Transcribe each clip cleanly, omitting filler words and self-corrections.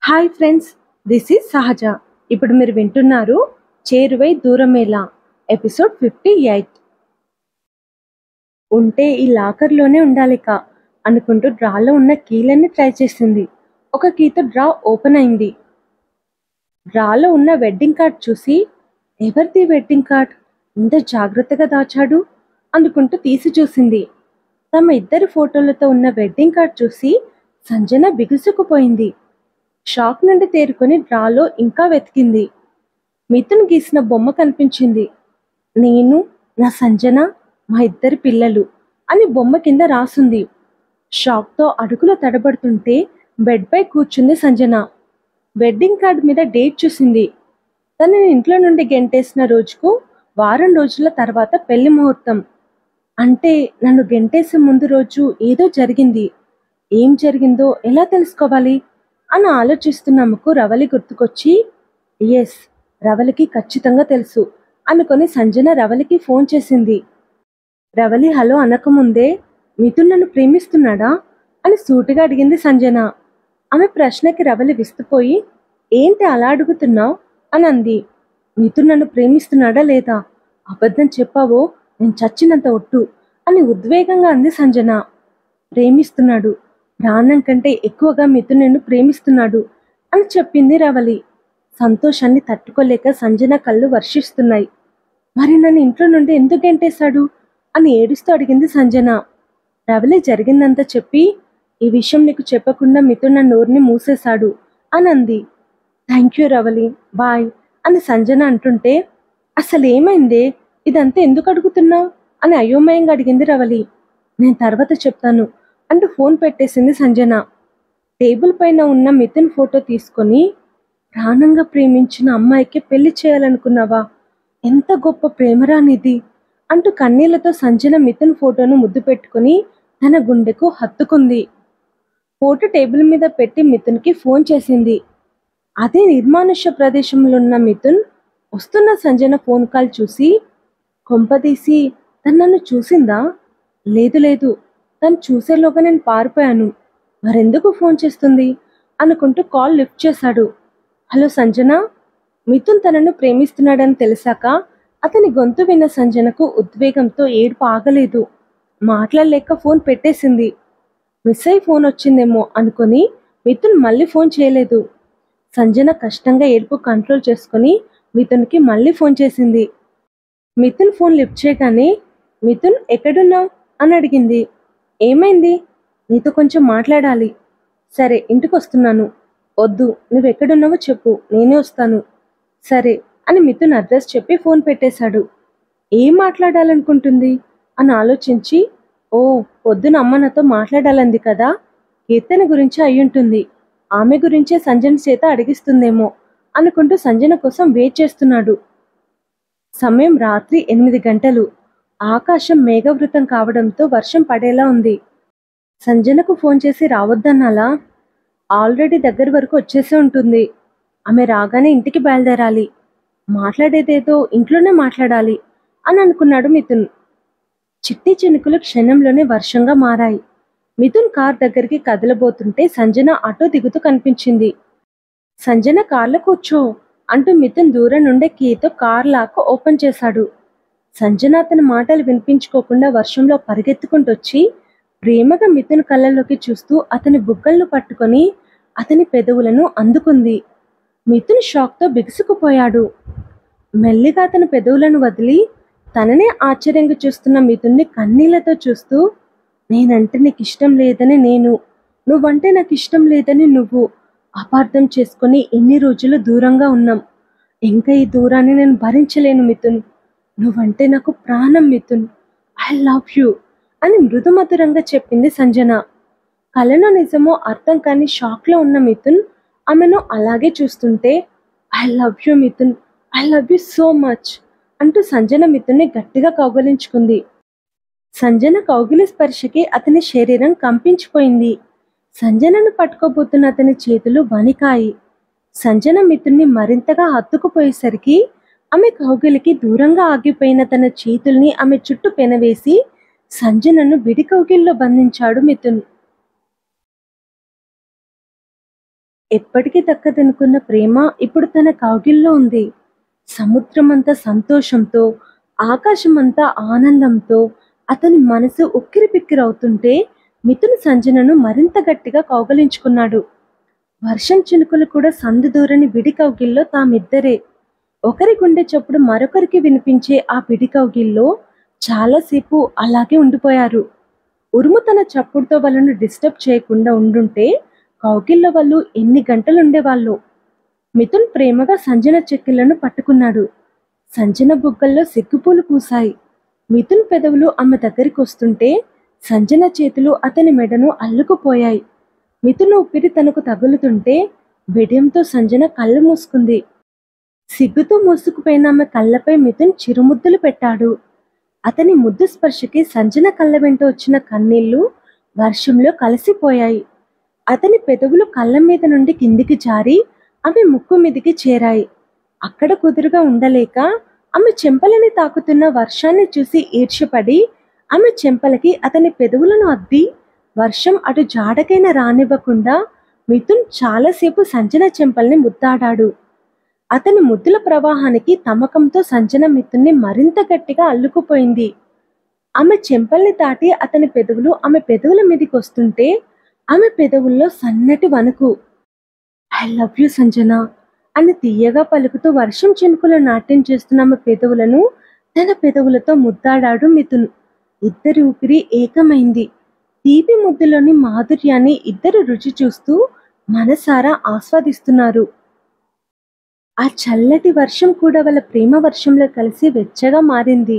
Hi friends, this is సహజ. ఇప్పుడు మీరు వింటున్నారు చేరువై దూరమేలా ఎపిసోడ్ 58. ఉంటే ఈ లాకర్లోనే ఉండాలిక అనుకుంటూ డ్రాలో ఉన్న కీలన్నీ ట్రై చేసింది. ఒక కీతో డ్రా ఓపెన్ అయింది. డ్రాలో ఉన్న వెడ్డింగ్ కార్డ్ చూసి, ఎవరిది వెడ్డింగ్ కార్డ్ ఇంత జాగ్రత్తగా దాచాడు అనుకుంటూ తీసి చూసింది. తమ ఇద్దరి ఫోటోలతో ఉన్న వెడ్డింగ్ కార్డ్ చూసి సంజన బిగుసుకుపోయింది. షాక్ నుండి తేరుకొని డ్రాలో ఇంకా వెతికింది. మిథున్ గీసిన బొమ్మ కనిపించింది. నేను, నా సంజన, మా ఇద్దరి పిల్లలు అని బొమ్మ కింద రాసుంది. షాక్తో అడుగులో తడబడుతుంటే బెడ్పై కూర్చుంది సంజన. వెడ్డింగ్ కార్డ్ మీద డేట్ చూసింది. తనని ఇంట్లో నుండి గెంటేసిన రోజుకు వారం రోజుల తర్వాత పెళ్లి ముహూర్తం. అంటే నన్ను గెంటేసే ముందు రోజు ఏదో జరిగింది. ఏం జరిగిందో ఎలా తెలుసుకోవాలి అని ఆలోచిస్తున్నమ్మకు రవలి గుర్తుకొచ్చి, ఎస్, రవలికి ఖచ్చితంగా తెలుసు అనుకొని సంజన రవలికి ఫోన్ చేసింది. రవలి హలో అనకముందే, మిథున్ నన్ను ప్రేమిస్తున్నాడా అని సూటిగా అడిగింది సంజన. ఆమె ప్రశ్నకి రవలి విస్తుపోయి, ఏంటి అలా అడుగుతున్నావు అని అంది. మిథున్ నన్ను ప్రేమిస్తున్నాడా లేదా? అబద్ధం చెప్పావో నేను చచ్చినంత ఒట్టు అని ఉద్వేగంగా అంది సంజన. ప్రేమిస్తున్నాడు, ప్రాణం కంటే ఎక్కువగా మిథున్ నిన్ను ప్రేమిస్తున్నాడు అని చెప్పింది రవలి. సంతోషాన్ని తట్టుకోలేక సంజన కళ్ళు వర్షిస్తున్నాయి. మరి నన్ను ఇంట్లో నుండి ఎందుకు గెంటేశాడు అని ఏడుస్తూ అడిగింది సంజన. రవలి జరిగిందంతా చెప్పి, ఈ విషయం నీకు చెప్పకుండా మిథున్ నా నోరుని మూసేశాడు అని అంది. థ్యాంక్ యూ రవలి, బాయ్ అని సంజన అంటుంటే, అసలు ఏమైందే, ఇదంతా ఎందుకు అడుగుతున్నావు అని అయోమయంగా అడిగింది రవలి. నేను తర్వాత చెప్తాను అంటూ ఫోన్ పెట్టేసింది సంజన. టేబుల్ పైన ఉన్న మిథున్ ఫోటో తీసుకొని, ప్రాణంగా ప్రేమించిన అమ్మాయికి పెళ్లి చేయాలనుకున్నావా? ఎంత గొప్ప ప్రేమరానిది అంటూ కన్నీళ్లతో సంజన మిథున్ ఫోటోను ముద్దు పెట్టుకుని తన గుండెకు హత్తుకుంది. ఫోటో టేబుల్ మీద పెట్టి మిథున్కి ఫోన్ చేసింది. అదే నిర్మానుష్య ప్రదేశంలో ఉన్న మిథున్ వస్తున్న సంజన ఫోన్ కాల్ చూసి, కొంపదీసి తను నన్ను చూసిందా? లేదు లేదు, తను చూసేలోగా నేను పారిపోయాను, మరెందుకు ఫోన్ చేస్తుంది అనుకుంటూ కాల్ లిఫ్ట్ చేశాడు. హలో సంజన. మిథున్ తనను ప్రేమిస్తున్నాడని తెలిసాక అతని గొంతు విన్న సంజనకు ఉద్వేగంతో ఏడుపు ఆగలేదు. మాట్లాడలేక ఫోన్ పెట్టేసింది. మిస్ అయి ఫోన్ వచ్చిందేమో అనుకొని మిథున్ మళ్ళీ ఫోన్ చేయలేదు. సంజన కష్టంగా ఏడుపు కంట్రోల్ చేసుకుని మిథున్కి మళ్ళీ ఫోన్ చేసింది. మిథున్ ఫోన్ లిఫ్ట్ చేయగానే, మిథున్ ఎక్కడున్నావు అని అడిగింది. ఏమైంది? నీతో కొంచెం మాట్లాడాలి. సరే, ఇంటికి వస్తున్నాను. వద్దు, నువ్వెక్కడున్నావో చెప్పు, నేనే వస్తాను. సరే అని మిథున్ అడ్రస్ చెప్పి ఫోన్ పెట్టేశాడు. ఏం మాట్లాడాలనుకుంటుంది అని ఆలోచించి, ఓ, పొద్దున అమ్మ నాతో మాట్లాడాలంది కదా, కీర్తన గురించి అయ్యుంటుంది, ఆమె గురించే సంజన చేత అడిగిస్తుందేమో అనుకుంటూ సంజన కోసం వెయిట్ చేస్తున్నాడు. సమయం రాత్రి 8 గంటలు. ఆకాశం మేఘవృతం కావడంతో వర్షం పడేలా ఉంది. సంజనకు ఫోన్ చేసి రావద్దన్నాలా? ఆల్రెడీ దగ్గర వరకు వచ్చేసి ఉంటుంది. ఆమె రాగానే ఇంటికి బయలుదేరాలి. మాట్లాడేదేదో ఇంట్లోనే మాట్లాడాలి అని అనుకున్నాడు మిథున్. చిట్టి చినుకులు క్షణంలోనే వర్షంగా మారాయి. మిథున్ కార్ దగ్గరికి కదలబోతుంటే సంజన ఆటో దిగుతూ కనిపించింది. సంజన కార్లో కూర్చో అంటూ మిథున్ దూరం నుండే కీతో కార్ లాక్ ఓపెన్ చేశాడు. సంజన అతని మాటలు వినిపించుకోకుండా వర్షంలో పరిగెత్తుకుంటొచ్చి ప్రేమగా మిథున్ కళ్ళల్లోకి చూస్తూ అతని బుగ్గలను పట్టుకొని అతని పెదవులను అందుకుంది. మిథున్ షాక్తో బిగుసుకుపోయాడు. మెల్లిగా అతని పెదవులను వదిలి తననే ఆశ్చర్యంగా చూస్తున్న మిథున్ని కన్నీళ్లతో చూస్తూ, నేనంటే నీకు ఇష్టం లేదని నేను, నువ్వంటే నాకు ఇష్టం లేదని నువ్వు, అపార్థం చేసుకుని ఎన్ని రోజులు దూరంగా ఉన్నాం. ఇంకా ఈ దూరాన్ని నేను భరించలేను మిథున్. నువ్వంటే నాకు ప్రాణం మిథున్. ఐ లవ్ యూ అని మృదుమధురంగా చెప్పింది సంజన. కలలో నిజమో అర్థం కాని షాక్లో ఉన్న మిథున్ ఆమెను అలాగే చూస్తుంటే, I love you Mithun, I love you so much అంటూ సంజన మిథున్ని గట్టిగా కౌగిలించుకుంది. సంజన కౌగిలి స్పర్శకి అతని శరీరం కంపించిపోయింది. సంజనను పట్టుకోబోతున్న అతని చేతులు వణికాయి. సంజన మిథున్ని మరింతగా హత్తుకుపోయేసరికి ఆమె కౌగిలికి దూరంగా ఆగిపోయిన తన చేతుల్ని ఆమె చుట్టూ పెనవేసి సంజనను విడి కౌగిల్లో బంధించాడు మిథున్. ఎప్పటికీ దక్కదనుకున్న ప్రేమ ఇప్పుడు తన కౌగిల్లో ఉంది. సముద్రమంత సంతోషంతో, ఆకాశమంతా ఆనందంతో అతని మనసు ఉక్కిరిబిక్కిరవుతుంటే మిథున్ సంజనను మరింత గట్టిగా కౌగలించుకున్నాడు. వర్షం చినుకులు కూడా సందుదూరని విడి కౌగిల్లో తామిద్దరే. ఒకరి గుండె చప్పుడు మరొకరికి వినిపించే ఆ విడి కౌగిల్లో చాలాసేపు అలాగే ఉండిపోయారు. ఉరుము తన చప్పుడుతో వాళ్ళను డిస్టర్బ్ చేయకుండా ఉండుంటే కౌగిల్లో వాళ్ళు ఎన్ని గంటలుండేవాళ్ళో. మిథున్ ప్రేమగా సంజన చెక్కిళ్లను పట్టుకున్నాడు. సంజన బుగ్గల్లో సిగ్గుపూలు పూసాయి. మిథున్ పెదవులు ఆమె దగ్గరికి వస్తుంటే సంజన చేతులు అతని మెడను అల్లుకుపోయాయి. మిథున్ ఊపిరి తనకు తగులుతుంటే బిడియంతో సంజన కళ్ళు మూసుకుంది. సిగ్గుతో మూసుకుపోయిన ఆమె కళ్ళపై మిథున్ చిరుముద్దులు పెట్టాడు. అతని ముద్దు స్పర్శకి సంజన కళ్ళ వెంట వచ్చిన కన్నీళ్లు వర్షంలో కలిసిపోయాయి. అతని పెదవులు కళ్ళ మీద నుండి కిందికి జారి ఆమె ముక్కు మీదికి చేరాయి. అక్కడ కుదురుగా ఉండలేక ఆమె చెంపలని తాకుతున్న వర్షాన్ని చూసి ఈర్ష్యపడి ఆమె చెంపలకి అతని పెదవులను అద్ది వర్షం అటు జాడకైనా రానివ్వకుండా మిథున్ చాలాసేపు సంజన చెంపల్ని ముద్దాడాడు. అతని ముద్దుల ప్రవాహానికి తమకంతో సంజన మిథున్ని మరింత గట్టిగా అల్లుకుపోయింది. ఆమె చెంపల్ని దాటి అతని పెదవులు ఆమె పెదవుల మీదకి వస్తుంటే ఆమె పెదవుల్లో సన్నటి వణుకు. ఐ లవ్ యూ సంజన అని తీయగా పలుకుతూ వర్షం చినుకులు నాట్యం చేస్తున్న ఆమె పెదవులను తన పెదవులతో ముద్దాడాడు మిథున్. ఇద్దరి ఊపిరి ఏకమైంది. తీపి ముద్దులోని మాధుర్యాన్ని ఇద్దరు రుచి చూస్తూ మనసారా ఆస్వాదిస్తున్నారు. ఆ చల్లటి వర్షం కూడా వాళ్ళ ప్రేమ వర్షంలో కలిసి వెచ్చగా మారింది.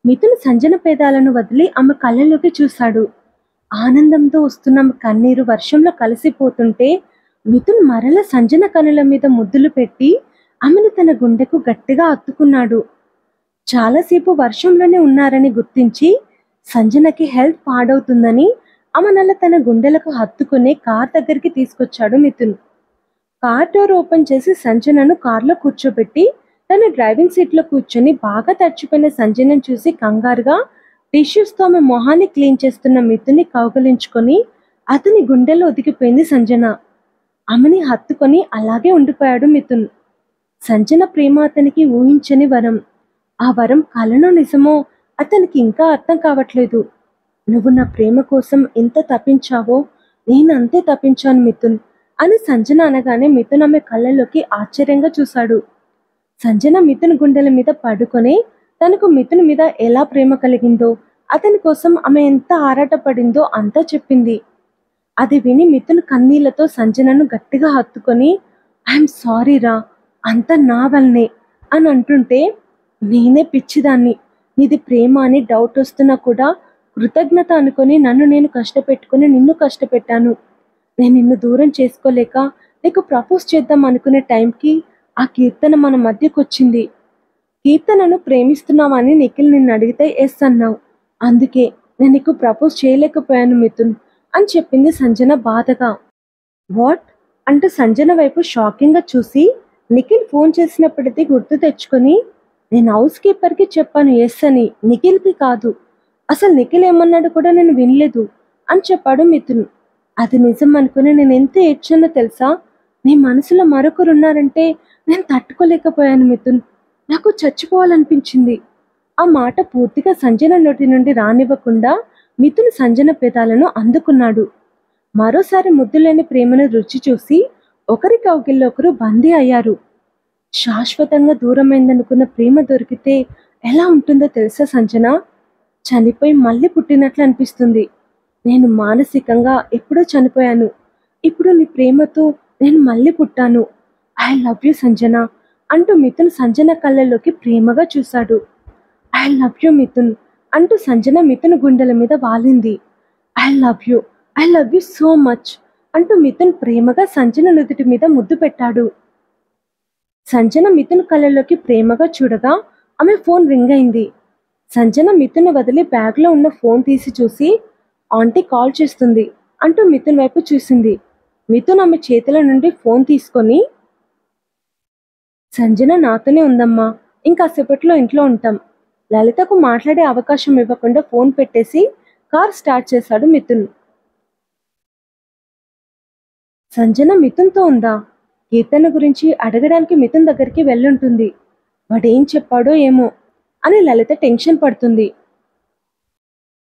మిథున్ సంజన పేదాలను వదిలి ఆమె కళ్ళలోకి చూశాడు. ఆనందంతో వస్తున్న ఆమె కన్నీరు వర్షంలో కలిసిపోతుంటే మిథున్ మరల సంజన కనుల మీద ముద్దులు పెట్టి ఆమెను తన గుండెకు గట్టిగా హత్తుకున్నాడు. చాలాసేపు వర్షంలోనే ఉన్నారని గుర్తించి సంజనకి హెల్త్ పాడవుతుందని ఆమెనల్ల తన గుండెలకు హత్తుకునే కార్ దగ్గరికి తీసుకొచ్చాడు మిథున్. కార్ డోర్ ఓపెన్ చేసి సంజనను కార్లో కూర్చోబెట్టి తన డ్రైవింగ్ సీట్లో కూర్చొని బాగా తడిచిపోయిన సంజనను చూసి కంగారుగా టిష్యూస్తో ఆమె మొహాన్ని క్లీన్ చేస్తున్న మిథున్ని కౌగలించుకొని అతని గుండెల్లో ఒదిగిపోయింది సంజన. ఆమెని హత్తుకొని అలాగే ఉండిపోయాడు మిథున్. సంజన ప్రేమ అతనికి ఊహించని వరం. ఆ వరం కలనో నిజమో అతనికి ఇంకా అర్థం కావట్లేదు. నువ్వు నా ప్రేమ కోసం ఎంత తప్పించావో నేను అంతే తప్పించాను మిథున్ అని సంజన అనగానే మిథున్ ఆమె కళ్ళలోకి ఆశ్చర్యంగా చూశాడు. సంజన మిథున్ గుండెల మీద పడుకొని తనకు మిథున్ మీద ఎలా ప్రేమ కలిగిందో, అతని కోసం ఆమె ఎంత ఆరాటపడిందో అంతా చెప్పింది. అది విని మిథున్ కన్నీళ్లతో సంజనను గట్టిగా హత్తుకొని ఐఎమ్ సారీ రా, అంత నా వల్లనే అని అంటుంటే నేనే పిచ్చిదాన్ని, నీది ప్రేమ అని డౌట్ వస్తున్నా కూడా కృతజ్ఞత అనుకొని నన్ను నేను కష్టపెట్టుకుని నిన్ను కష్టపెట్టాను. నేను నిన్ను దూరం చేసుకోలేక నీకు ప్రపోజ్ చేద్దాం అనుకునే టైంకి ఆ కీర్తన మన మధ్యకు వచ్చింది. కీర్తనను ప్రేమిస్తున్నావని నిఖిల్ నిన్ను అడిగితే ఎస్ అన్నావు. అందుకే నేను నీకు ప్రపోజ్ చేయలేకపోయాను మిథున్ అని చెప్పింది సంజన బాధగా. వాట్ అంటూ సంజన వైపు షాకింగ్గా చూసి నిఖిల్ ఫోన్ చేసినప్పటికీ గుర్తు తెచ్చుకొని నేను హౌస్ కీపర్కి చెప్పాను ఎస్ అని, నిఖిల్కి కాదు. అసలు నిఖిల్ ఏమన్నాడు కూడా నేను వినలేదు అని చెప్పాడు మిథున్. అది నిజం అనుకుని నేను ఎంత ఏడ్చానో తెలుసా? నీ మనసులో మరొకరున్నారంటే నేను తట్టుకోలేకపోయాను మిథున్. నాకు చచ్చిపోవాలనిపించింది. ఆ మాట పూర్తిగా సంజన నోటి నుండి రానివ్వకుండా మిథున్ సంజన పెదాలను అందుకున్నాడు. మరోసారి ముద్దులేని ప్రేమను రుచి చూసి ఒకరి కౌగిల్లో ఒకరు బందీ అయ్యారు. శాశ్వతంగా దూరమైందనుకున్న ప్రేమ దొరికితే ఎలా ఉంటుందో తెలుసా సంజన? చనిపోయి మళ్ళీ పుట్టినట్లు అనిపిస్తుంది. నేను మానసికంగా ఎప్పుడో చనిపోయాను. ఇప్పుడు నీ ప్రేమతో నేను మళ్ళీ పుట్టాను. ఐ లవ్ యూ సంజన అంటూ మిథున్ సంజన కళ్ళలోకి ప్రేమగా చూశాడు. ఐ లవ్ యూ మిథున్ అంటూ సంజన మిథున్ గుండెల మీద వాలింది. I love you, I love you so much అంటూ మిథున్ ప్రేమగా సంజన నుదుటి మీద ముద్దు పెట్టాడు. సంజన మిథున్ కళ్ళలోకి ప్రేమగా చూడగా ఆమె ఫోన్ రింగ్ అయింది. సంజన మిథున్ వదిలి బ్యాగ్లో ఉన్న ఫోన్ తీసి చూసి ఆంటీ కాల్ చేస్తుంది అంటూ మిథున్ వైపు చూసింది. మిథున్ ఆమె చేతుల నుండి ఫోన్ తీసుకొని సంజన నాతోనే ఉందమ్మా, ఇంకాసేపట్లో ఇంట్లో ఉంటాం. లలితకు మాట్లాడే అవకాశం ఇవ్వకుండా ఫోన్ పెట్టేసి కార్ స్టార్ట్ చేశాడు మిథున్. సంజన మిథున్తో ఉందా? కీర్తన గురించి అడగడానికి మిథున్ దగ్గరికి వెళ్ళుంటుంది. వాడేం చెప్పాడో ఏమో అని లలిత టెన్షన్ పడుతుంది.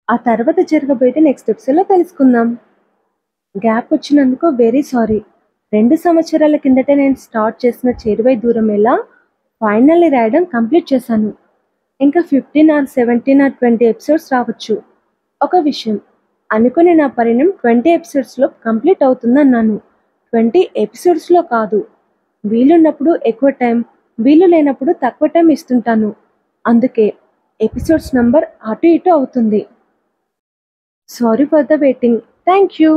ఆ తర్వాత జరగబోయేది నెక్స్ట్ ఎపిసోడ్లో తెలుసుకుందాం. గ్యాప్ వచ్చినందుకు వెరీ సారీ. 2 సంవత్సరాల కిందటే నేను స్టార్ట్ చేసిన చేరువై దూరం ఎలా ఫైనల్లీ రాయడం కంప్లీట్ చేశాను. ఇంకా 15 ఆర్ 17 ఆర్ 20 ఎపిసోడ్స్ రావచ్చు. ఒక విషయం, అనుకుని నా పరిణయం 20 ఎపిసోడ్స్లో కంప్లీట్ అవుతుందన్నాను. 20 ఎపిసోడ్స్లో కాదు. వీలున్నప్పుడు ఎక్కువ టైం, వీలు లేనప్పుడు తక్కువ టైం ఇస్తుంటాను. అందుకే ఎపిసోడ్స్ నంబర్ అటు ఇటు అవుతుంది. Sorry for the waiting. Thank you.